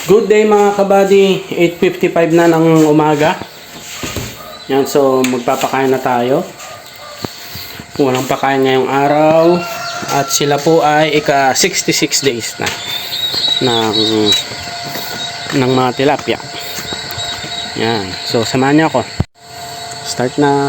Good day mga kabady, 8:55 na ng umaga. Yan, so magpapakain na tayo. Walang pakain ngayong araw. At sila po ay ika 66 days na ng mga tilapia. Yan, so samahan niyo ako. Start na.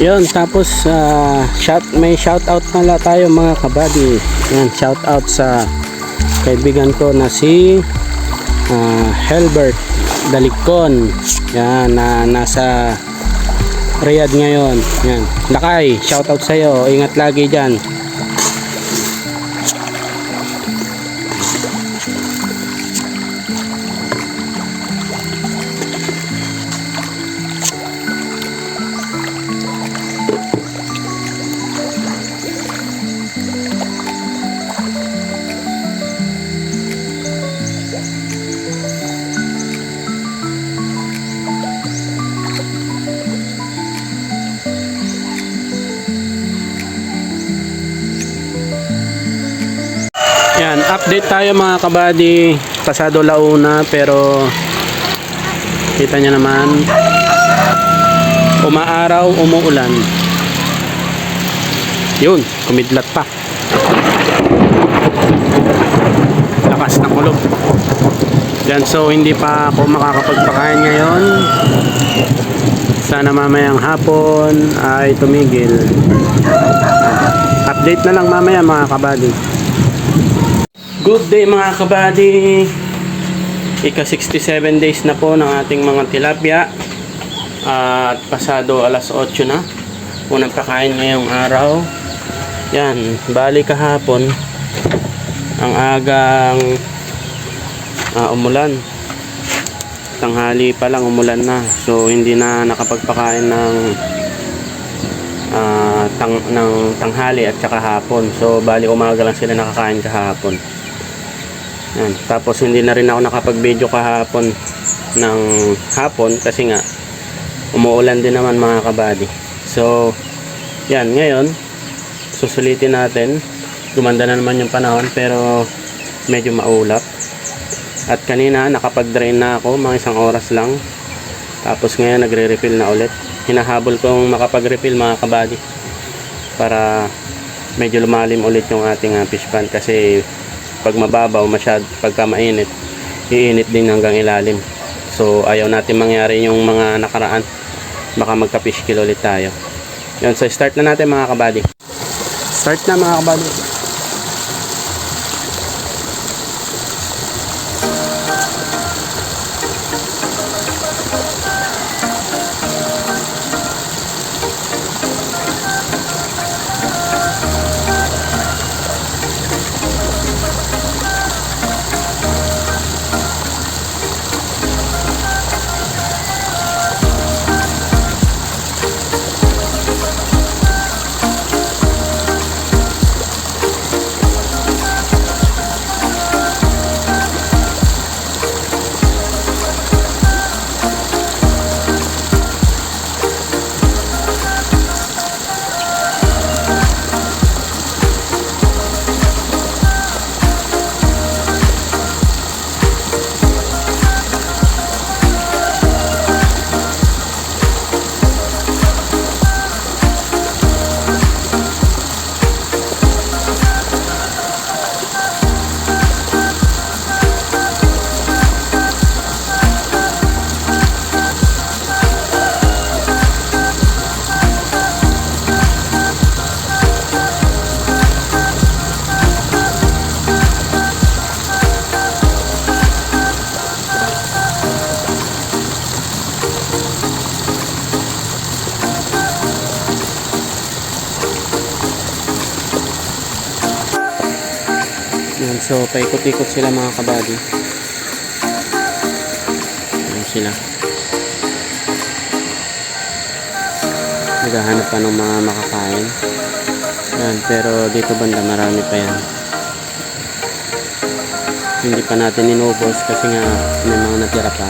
Yun, tapos may shout out pala tayo mga kabady. Yan, shout out sa kaibigan ko na si Helbert Dalicon. Yan, na nasa Riyadh ngayon. Yan, Lakay, shout out sa iyo. Ingat lagi diyan. Yan, update tayo mga kabady. Pasado launa pero kita nyo naman, umaaraw, umuulan. Yun, kumidlat pa. Lakas ng kulog. Yan, so hindi pa ako makakapagpakain ngayon. Sana mamayang hapon ay tumigil. Update na lang mamaya mga kabady. Good day mga kabady. Ika 67 days na po ng ating mga tilapia. At pasado alas 8 na. Unang pakain ngayong araw. Yan, bali kahapon ang agang umulan. Tanghali pa lang umulan na. So hindi na nakapagpakain ng tanghali at saka hapon. So bali umaga lang sila nakakain kahapon. Yan. Tapos hindi na rin ako nakapag-video kahapon ng hapon kasi nga umuulan din naman mga kabady. So yan, ngayon susulitin natin. Gumanda na naman yung panahon pero medyo maulap. At kanina nakapag-drain na ako, mga isang oras lang. Tapos ngayon nagre-refill na ulit. Hinahabol kong makapag-refill mga kabady para medyo lumalim ulit yung ating fish pond kasi pag mababaw masyad, pagka mainit, iinit din hanggang ilalim. So ayaw natin mangyari yung mga nakaraan, baka magka-fish kill ulit tayo. Yun, so start na natin mga kabady. Start na mga kabady. Yan, so paikot-ikot sila mga kabady. Yan sila. Naghahanap pa ng mga makakain. Yan, pero dito banda marami pa yan. Hindi pa natin inubos kasi nga may mga natira pa.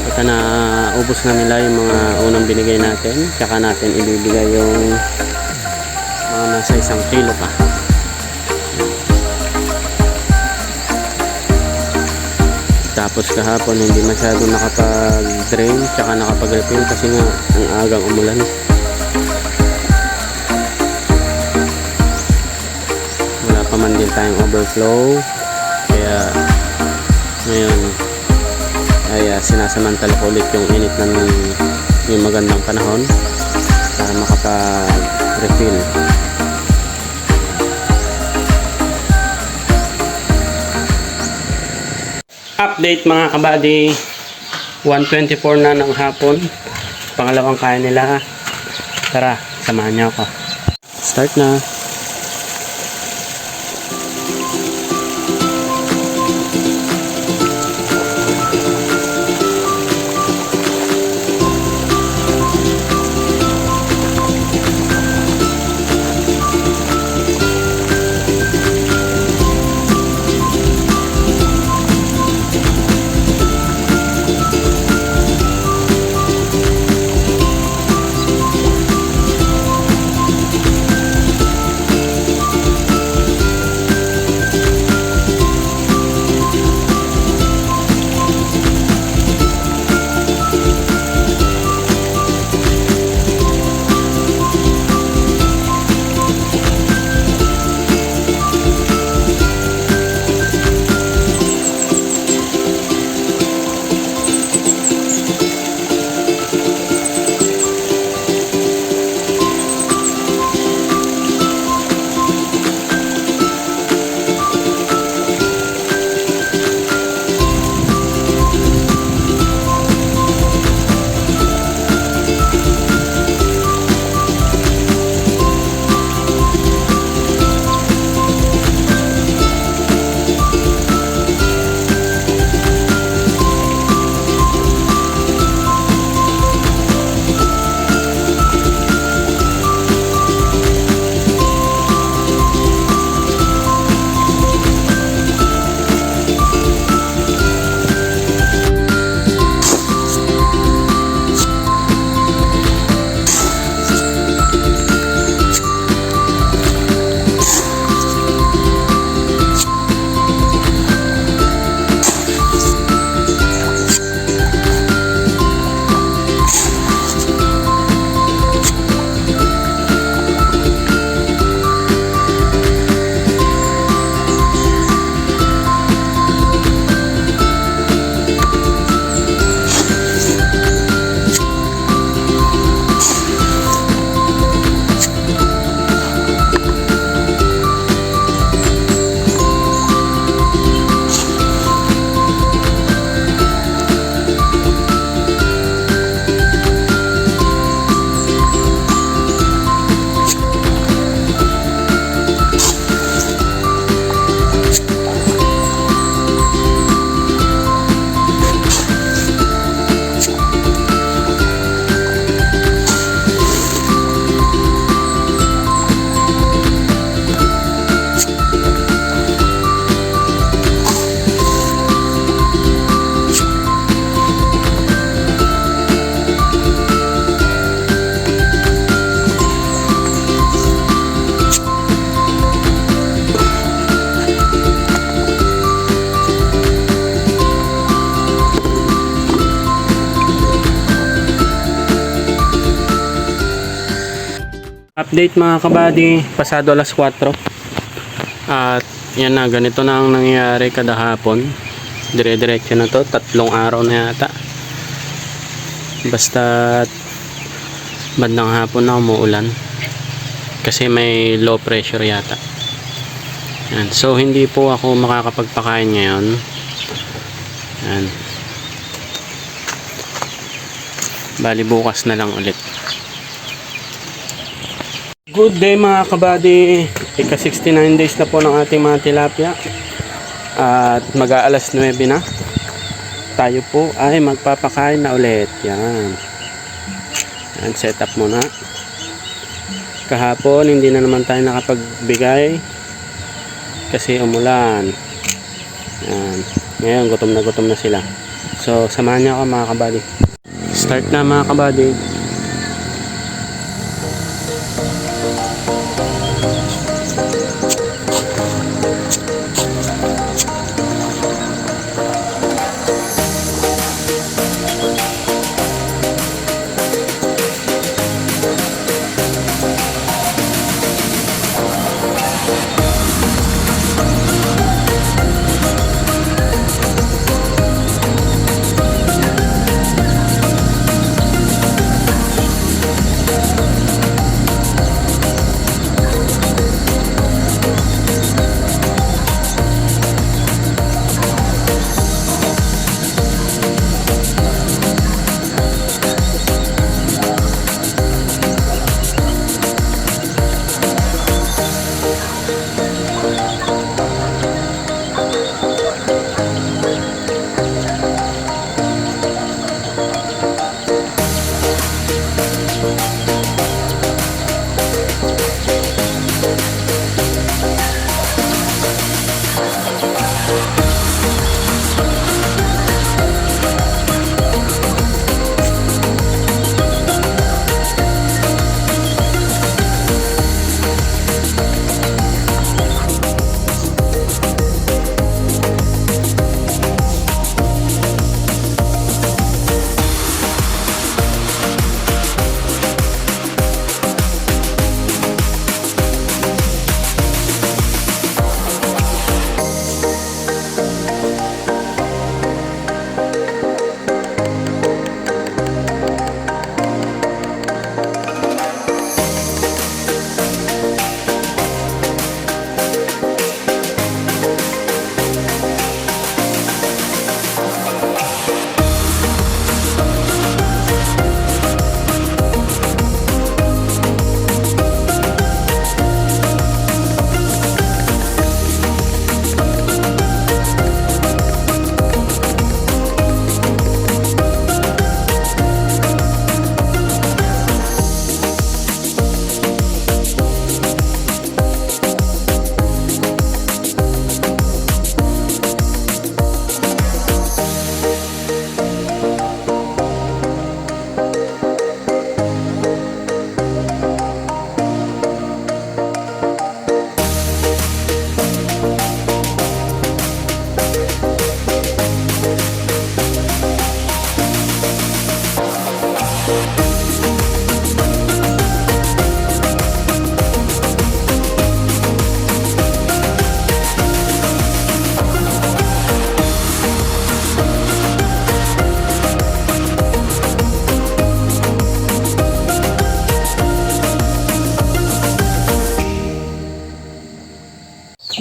Pagka naubos na nila yung mga unang binigay natin, tsaka natin ibibigay yung mga nasa 1 kilo pa. Tapos kahapon hindi masyado nakapag-drain tsaka nakapag-refill kasi nga ang agang umulan. Wala pa man din tayong overflow, kaya ngayon ay sinasamantala ko ulit yung init ng yung magandang panahon para makapag-refill. Update mga kabady, 1:24 na ng hapon, pangalawang kain nila. Tara, samahan niyo ako. Start na. Update mga kabady, pasado alas 4 at yan na, ganito na ang nangyayari kada hapon. Dire-diretso na to, 3 araw na yata, basta bandang hapon na umuulan kasi may low pressure yata. Yan. So hindi po ako makakapagpakain ngayon. Yan. Bali bukas na lang ulit. Good day mga kabady. Ika 69 days na po ng ating mga tilapia. At mag-aalas 9 na. Tayo po ay magpapakain na ulit. Yan. Yan, set up muna. Kahapon hindi na naman tayo nakapagbigay kasi umulan. Yan. Ngayon gutom na sila. So samahan niyo ako mga kabady. Start na mga kabady.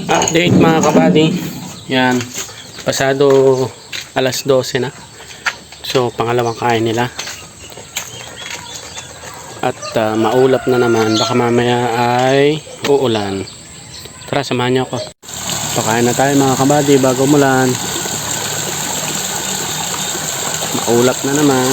Update mga kabady. Yan. Pasado alas 12 na. So pangalawang kain nila. At maulap na naman. Baka mamaya ay uulan. Tara, samahan niyo ako. Pakain na tayo mga kabady bago umulan. Maulap na naman.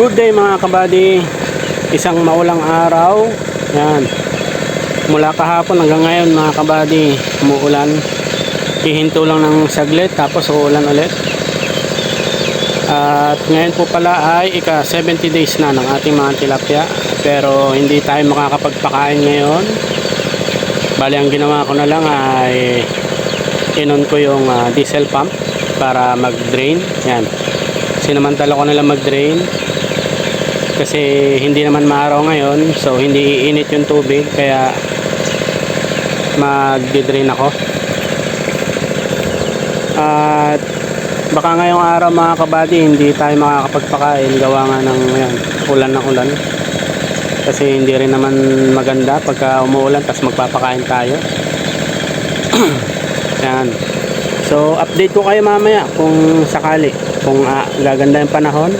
Good day mga kabady. Isang maulang araw. Yan. Mula kahapon hanggang ngayon mga kabady, umuulan. Hihinto lang ng saglit tapos uulan ulit. At ngayon po pala ay ika 70 days na ng ating mga tilapia. Pero hindi tayo makakapagpakain ngayon. Bali ang ginawa ko na lang ay inon ko yung diesel pump para mag-drain. Yan. Sinamantala ko na lang mag-drain. Kasi hindi naman maaraw ngayon, so hindi iinit yung tubig, kaya mag-drain ako. At baka ngayong araw mga kabady hindi tayo makakapagpakain, gawa nga ng yan, ulan ng ulan. Kasi hindi rin naman maganda pagka umuulan tapos magpapakain tayo. Yan. So update ko kayo mamaya kung sakali, kung gaganda yung panahon.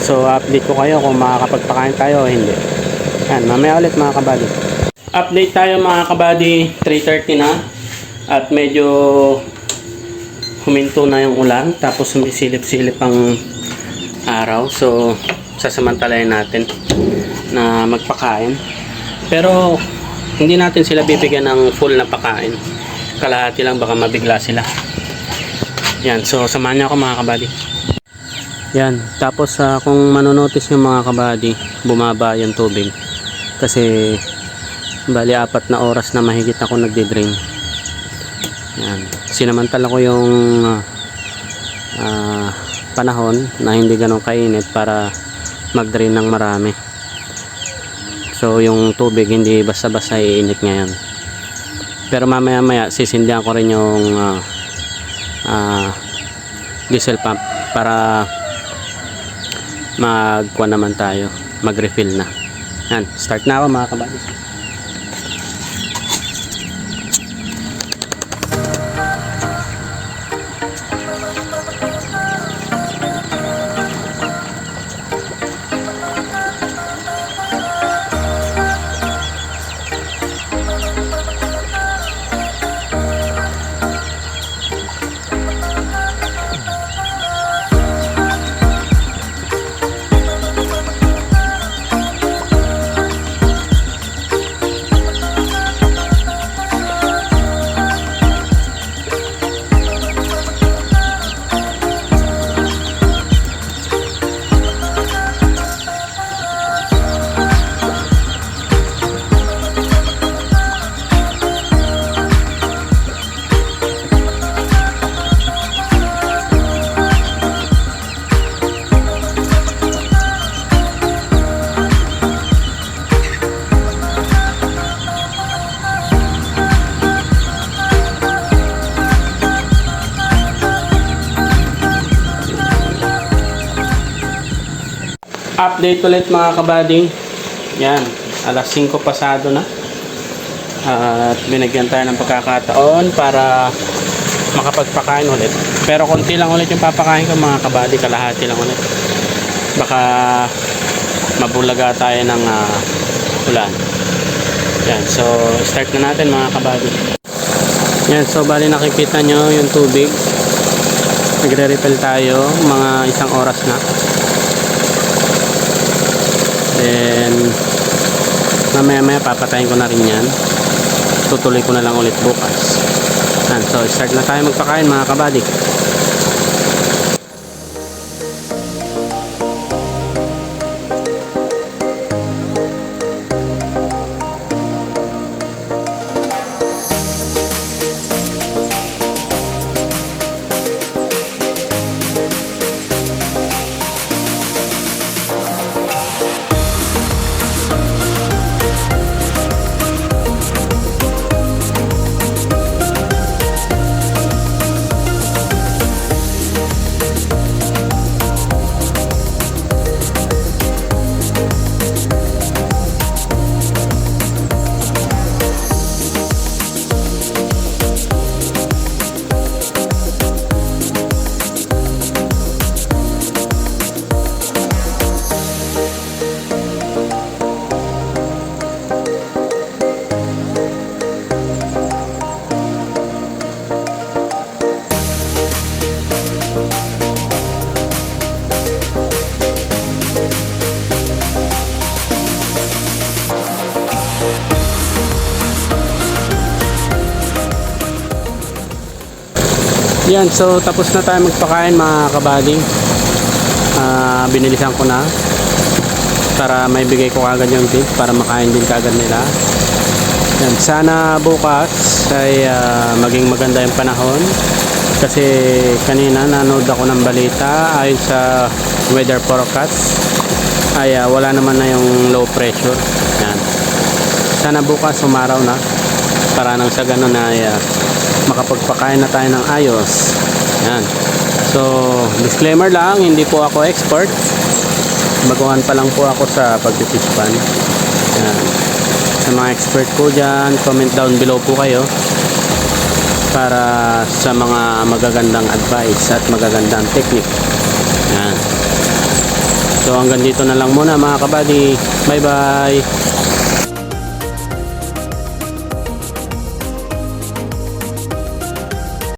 So update ko kayo kung makakapagpakain tayo o hindi. Yan, mamaya ulit mga kabady. Update tayo mga kabady, 3:30 na. At medyo huminto na yung ulan. Tapos sumisilip-silip ang araw. So sasamantalayan natin na magpakain. Pero hindi natin sila bibigyan ng full na pakain. Kalahati lang, baka mabigla sila. Yan, so samahan niyo ako mga kabady. Yan, tapos kung manonotice yung mga kabady, bumaba yung tubig kasi bali 4 na oras na mahigit ako nagde-drain. Yan, sinamantala ko yung panahon na hindi ganun kainit para mag-drain ng marami. So yung tubig hindi basta-basta iinit ngayon. Pero mamaya-maya sisindihan ko rin yung diesel pump para magkuha naman tayo, mag-refill na. Yan, start na ako mga kabady. Update ulit mga kabady. Yan, alas 5 pasado na. At binigyan tayo ng pagkakataon para makapagpakain ulit. Pero konti lang ulit yung papakain ko mga kabady, kalahati lang ulit. Baka mabulaga tayo ng ulan. Yan, so start na natin mga kabady. Yan, so bali nakikita nyo yung tubig. Nagre-refill tayo, mga 1 oras na. Then mamaya papatayin ko na rin yan. Tutuloy ko na lang ulit bukas. And so start na tayo magpakain mga kabady. Yan, so tapos na tayo magpakain mga kabady. Binilisan ko na para may bigay ko kagad yung tip para makain din kagad nila. Yan, sana bukas ay maging maganda yung panahon kasi kanina nanood ako ng balita ayon sa weather forecast ay wala naman na yung low pressure. Yan, sana bukas umaraw na para nang sa ganun ay makapagpakain na tayo ng ayos. Yan. So, disclaimer lang, hindi po ako expert. Baguhan pa lang po ako sa pagpifish pan. Yan. Sa mga expert po dyan, comment down below po kayo para sa mga magagandang advice at magagandang technique. Yan. So, hanggang dito na lang muna mga kabady. Bye bye.